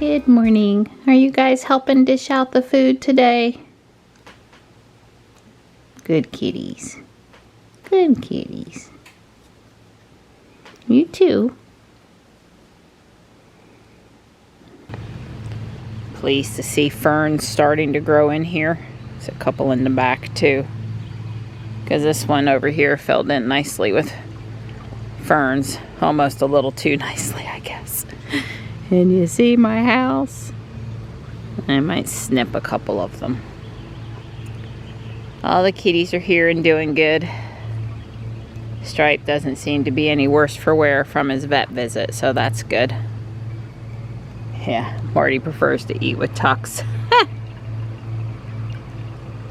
Good morning. Are you guys helping dish out the food today? Good kitties. Good kitties. You too. Pleased to see ferns starting to grow in here. There's a couple in the back too. Because this one over here filled in nicely with ferns. Almost a little too nicely, I guess. And you see my house? I might snip a couple of them. All the kitties are here and doing good. Stripe doesn't seem to be any worse for wear from his vet visit, so that's good. Yeah, Marty prefers to eat with Tux.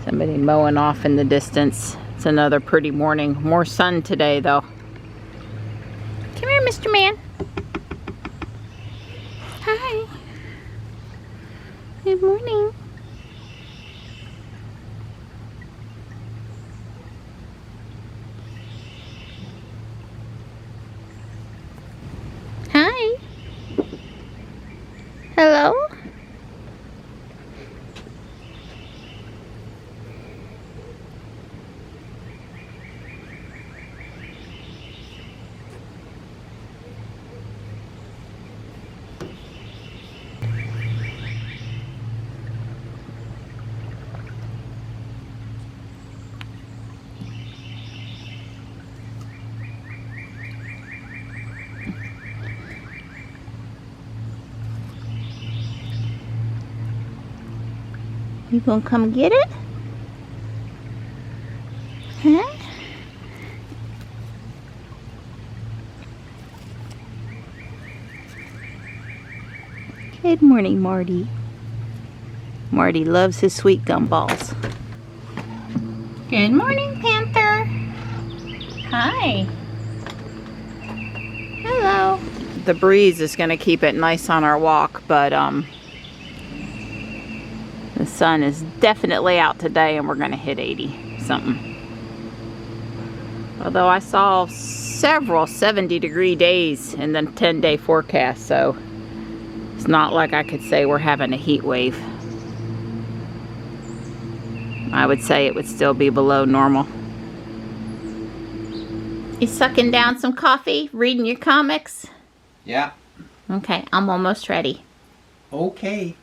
Somebody mowing off in the distance. It's another pretty morning. More sun today, though. Come here, Mr. Man. Hi. Good morning. Hi. Hello. You gonna come get it? Huh? Good morning, Marty. Marty loves his sweet gumballs. Good morning, Panther. Hi. Hello. The breeze is gonna keep it nice on our walk, but the sun is definitely out today and we're gonna hit 80 something. Although I saw several 70-degree days in the 10-day forecast, so it's not like I could say we're having a heat wave. I would say it would still be below normal. You sucking down some coffee, reading your comics? Yeah. Okay, I'm almost ready. Okay.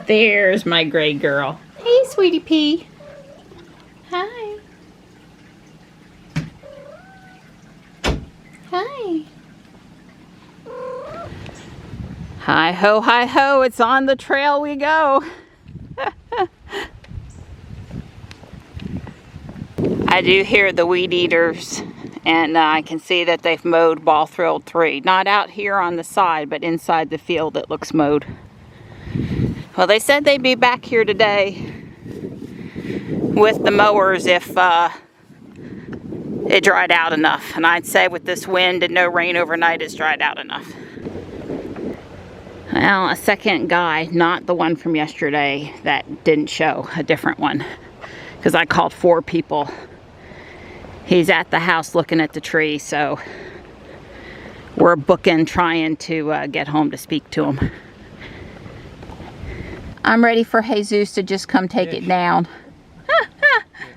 There's my gray girl. Hey, sweetie pea. Hi. Hi. Hi ho, it's on the trail we go. I do hear the weed eaters, and I can see that they've mowed Ball Thrilled 3. Not out here on the side, but inside the field it looks mowed. Well, they said they'd be back here today with the mowers if it dried out enough. And I'd say with this wind and no rain overnight, it's dried out enough. Well, a second guy, not the one from yesterday that didn't show, a different one. Because I called 4 people. He's at the house looking at the tree, so we're booking trying to get home to speak to him. I'm ready for Jesus to just come take it down.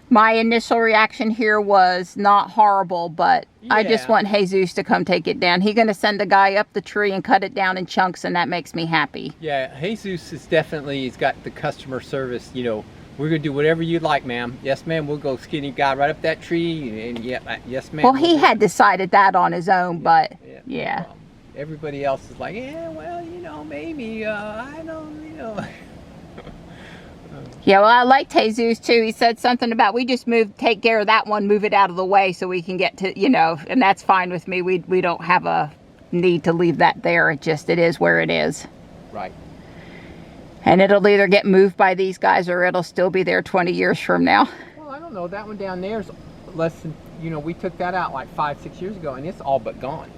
My initial reaction here was not horrible, but yeah. I just want Jesus to come take it down. He's going to send a guy up the tree and cut it down in chunks, and that makes me happy. Yeah, Jesus is definitely, he's got the customer service, you know, we're going to do whatever you'd like, ma'am. Yes, ma'am, we'll go skinny guy right up that tree, and yeah, yes, ma'am. Well, he had decided that on his own, but yeah. Everybody else is like, yeah, well, you know, maybe, I don't, you know. Yeah, well, I liked Jesus too. He said something about we just take care of that one, move it out of the way so we can get to, you know, and that's fine with me. We don't have a need to leave that there. It is where it is. Right. And it'll either get moved by these guys or it'll still be there 20 years from now. Well, I don't know. That one down there is less than, you know, we took that out like 5-6 years ago and it's all but gone.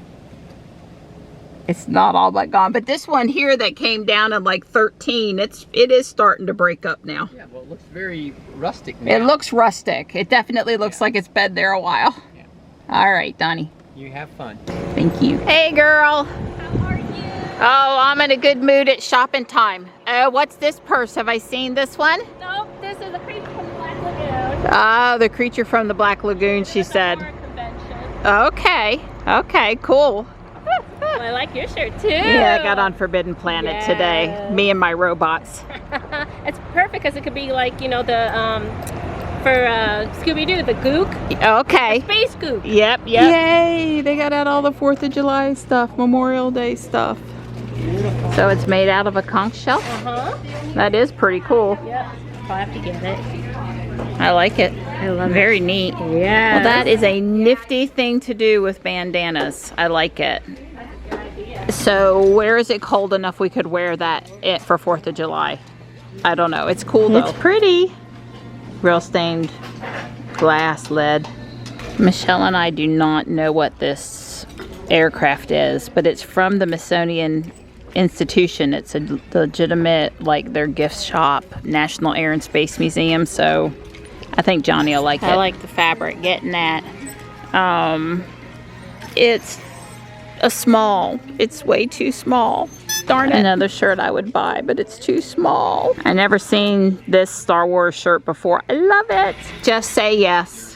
It's not all but gone, but this one here that came down in like 13, it is starting to break up now. Yeah, well, it looks very rustic now. It looks rustic. It definitely looks like it's been there a while. Yeah. All right, Donnie. You have fun. Thank you. Hey, girl. How are you? Oh, I'm in a good mood at shopping time. What's this purse? Have I seen this one? Nope, this is a creature from the Black Lagoon. Oh, the creature from the Black Lagoon, she said. Okay, okay, cool. Well, I like your shirt too. Yeah, I got on Forbidden Planet today. Me and my robots. It's perfect because it could be like, you know, the for Scooby-Doo, the gook. Okay. The space gook. Yep, yep. Yay! They got out all the 4th of July stuff, Memorial Day stuff. So it's made out of a conch shell? Uh-huh. That is pretty cool. Yep. I'll have to get it. I like it. I love it. Very neat. Yeah. Well, that is a nifty thing to do with bandanas. I like it. So where is it cold enough we could wear that for 4th of July? I don't know. It's cool though. It's pretty. Real stained glass lead. Michelle and I do not know what this aircraft is, but it's from the Smithsonian Institution. It's a legitimate, like, their gift shop, National Air and Space Museum. So I think Johnny will like it. I like the fabric, getting that. It's a small. It's way too small. Darn it. Another shirt I would buy, but it's too small. I never seen this Star Wars shirt before. I love it. Just say yes.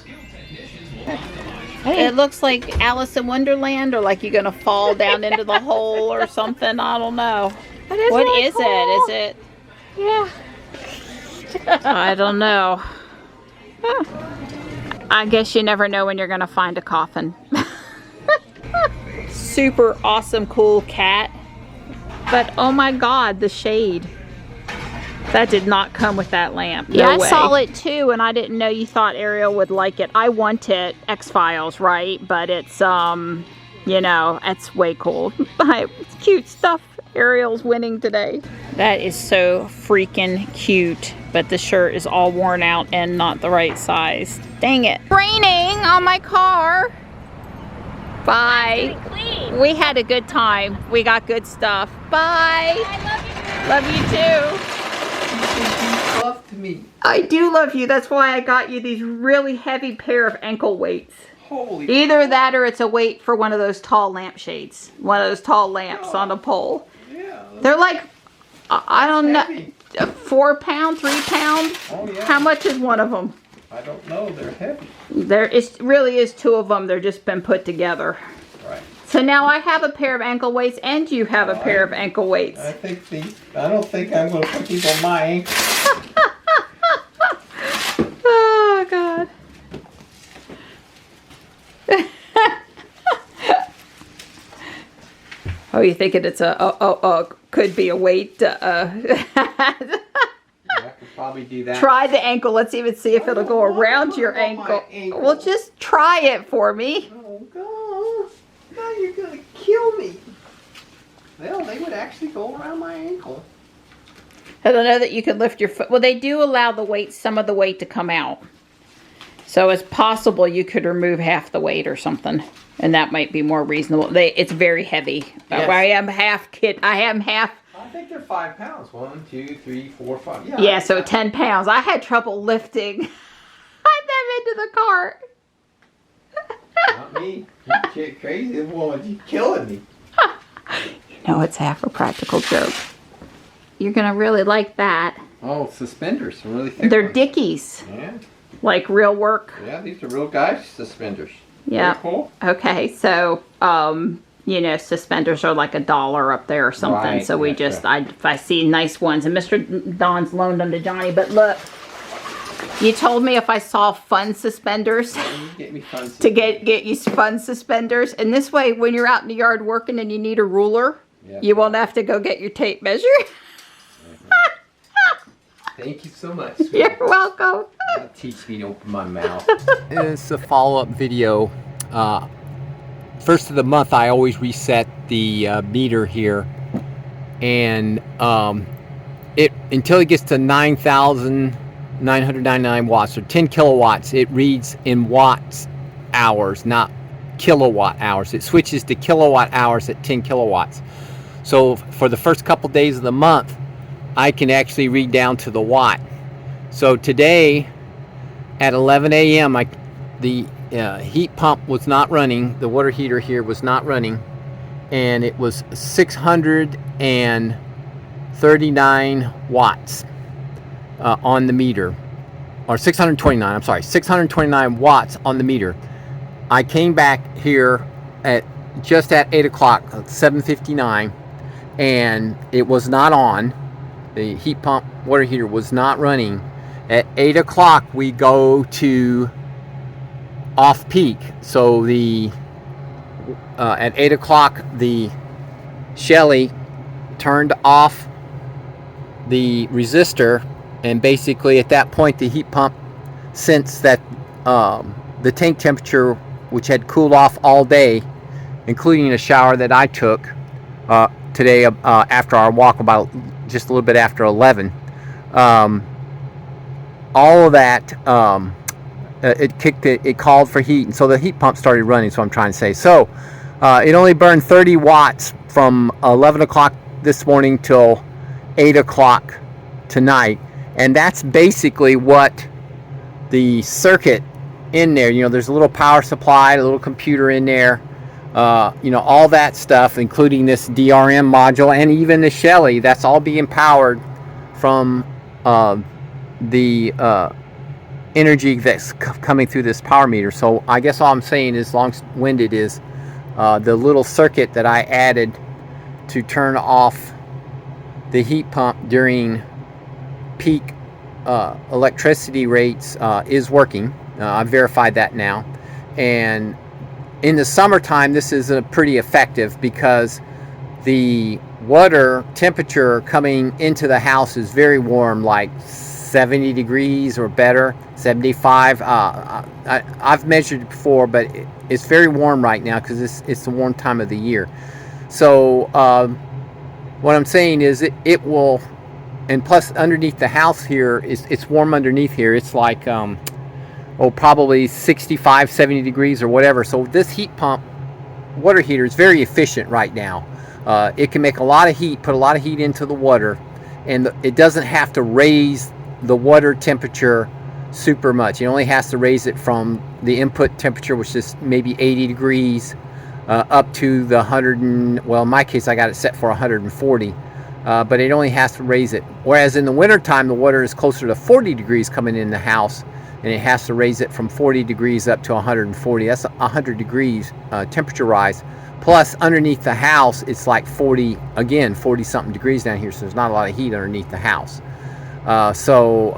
It looks like Alice in Wonderland, or like you're gonna fall down into the hole or something. I don't know. What really is cool. it? Is it? Yeah. I don't know. I guess you never know when you're gonna find a coffin. Super awesome, cool cat. But oh my God, the shade. That did not come with that lamp. No way. I saw it too, and I didn't know you thought Ariel would like it. I want it, X-Files, right? But it's, you know, it's way cool. It's cute stuff. Ariel's winning today. That is so freaking cute. But the shirt is all worn out and not the right size. Dang it. Raining on my car. Bye. We had a good time. We got good stuff. Bye. I love you. Love you too. Love to me. I do love you. That's why I got you these really heavy pair of ankle weights. Holy. Either that or it's a weight for one of those tall lampshades. One of those tall lamps on a pole. Yeah. They're like, I don't heavy. know, 4 pound, 3 pound. Oh yeah. How much is one of them? I don't know. They're heavy. There really is 2 of them. They're just been put together. Right. So now I have a pair of ankle weights and you have a pair of ankle weights. I don't think I'm going to put these on my ankle. Oh God. Oh, you thinking it's could be a weight? I could probably do that. Try the ankle. Let's even see if it'll go around your ankle. Well, just try it for me. Oh God! Now you're gonna kill me. Well, they would actually go around my ankle. I don't know that you can lift your foot. Well, they do allow the weight, some of the weight to come out. So it's possible you could remove half the weight or something. And that might be more reasonable. It's very heavy. Yes. I am half kid. I am half. I think they're 5 pounds. 1, 2, 3, 4, 5. Yeah, so 10 pounds. I had trouble lifting them into the cart. Not me. You crazy woman. You're killing me. You know, it's half a practical joke. You're going to really like that. Oh, suspenders. Really thick. They're ones. Dickies. Yeah. Like real work. Yeah, these are real guys suspenders. Yeah. Very cool. Okay, so, you know, suspenders are like $1 up there or something. Right, So we yeah, just, sure. if I see nice ones, and Mr. Don's loaned them to Johnny, but look, you told me if I saw fun suspenders, You get me fun to get you fun suspenders. And this way, when you're out in the yard working and you need a ruler, Yeah. you won't have to go get your tape measure. Thank you so much. You're welcome. That teach me to open my mouth. It's a follow-up video. First of the month, I always reset the meter here, and until it gets to 9,999 watts or 10 kilowatts, it reads in watts hours, not kilowatt hours. It switches to kilowatt hours at 10 kilowatts. So for the first couple days of the month, I can actually read down to the watt. So today at 11 a.m. the heat pump was not running. The water heater here was not running. and it was 639 watts on the meter, or 629, I'm sorry, 629 watts on the meter. I came back here at just at 8 o'clock, 7:59, and it was not on. The heat pump water heater was not running. At 8 o'clock we go to off peak, so the at 8 o'clock the Shelly turned off the resistor, and basically at that point the heat pump sensed that the tank temperature, which had cooled off all day, including a shower that I took today after our walk, about just a little bit after 11, all of that, it called for heat, and so the heat pump started running. So I'm trying to say, so it only burned 30 watts from 11 o'clock this morning till 8 o'clock tonight, and that's basically what the circuit in there, you know, there's a little power supply, a little computer in there, you know, all that stuff, including this DRM module and even the Shelly, that's all being powered from the energy that's coming through this power meter. So I guess all I'm saying is, long-winded, is the little circuit that I added to turn off the heat pump during peak electricity rates is working. I've verified that now, and in the summertime this is pretty effective because the water temperature coming into the house is very warm, like 70 degrees or better, 75. I've measured it before, but it's very warm right now because it's the warm time of the year. So what I'm saying is it will, and plus underneath the house here it's warm underneath here. It's like probably 65, 70 degrees or whatever. So this heat pump water heater is very efficient right now. It can make a lot of heat, put a lot of heat into the water, and it doesn't have to raise the water temperature super much. It only has to raise it from the input temperature, which is maybe 80 degrees, up to the 100, well, in my case I got it set for 140, but it only has to raise it. Whereas in the wintertime the water is closer to 40 degrees coming in the house, and it has to raise it from 40 degrees up to 140. That's 100 degrees temperature rise. Plus underneath the house it's like 40, again 40 something degrees down here, so there's not a lot of heat underneath the house. So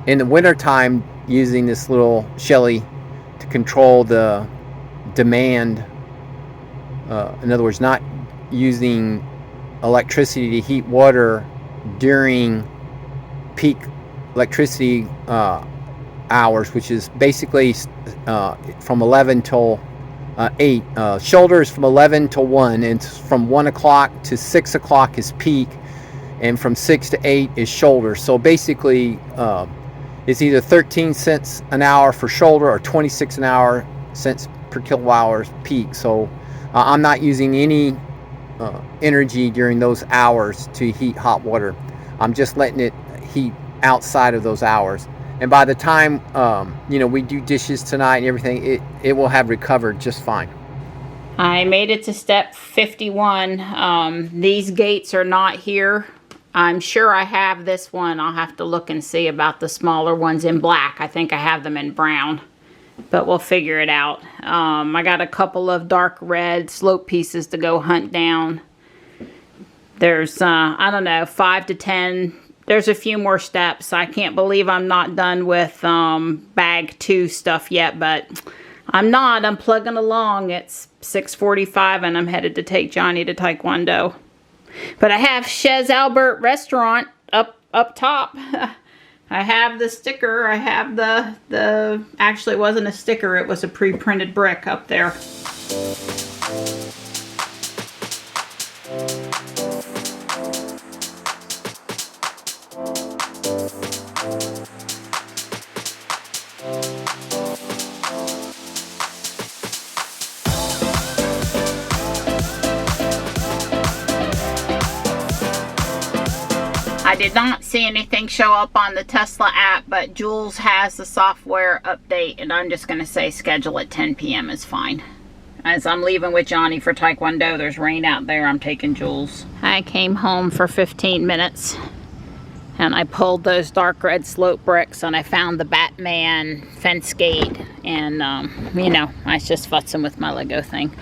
in the wintertime, using this little Shelly to control the demand, in other words, not using electricity to heat water during peak electricity hours, which is basically from 11 till 8. Shoulder is from 11 to 1, and from 1 o'clock to 6 o'clock is peak, and from 6 to 8 is shoulder. So basically it's either 13 cents an hour for shoulder or 26 an hour cents per kilowatt hours peak. So I'm not using any energy during those hours to heat hot water. I'm just letting it heat outside of those hours, and by the time you know, we do dishes tonight and everything, it will have recovered just fine. I made it to step 51. These gates are not here. I'm sure I have this one. I'll have to look and see about the smaller ones in black. I think I have them in brown, but we'll figure it out. I got a couple of dark red slope pieces to go hunt down. There's I don't know, 5 to 10. There's a few more steps. I can't believe I'm not done with bag 2 stuff yet, but I'm not. I'm plugging along. It's 6:45 and I'm headed to take Johnny to Taekwondo. But I have Chez Albert Restaurant up top. I have the sticker. I have the actually it wasn't a sticker, it was a pre-printed brick up there. I did not see anything show up on the Tesla app, but Jules has the software update, and I'm just going to say schedule at 10 p.m. is fine. As I'm leaving with Johnny for Taekwondo, there's rain out there. I'm taking Jules. I came home for 15 minutes and I pulled those dark red slope bricks and I found the Batman fence gate. And, you know, I was just futzing with my Lego thing.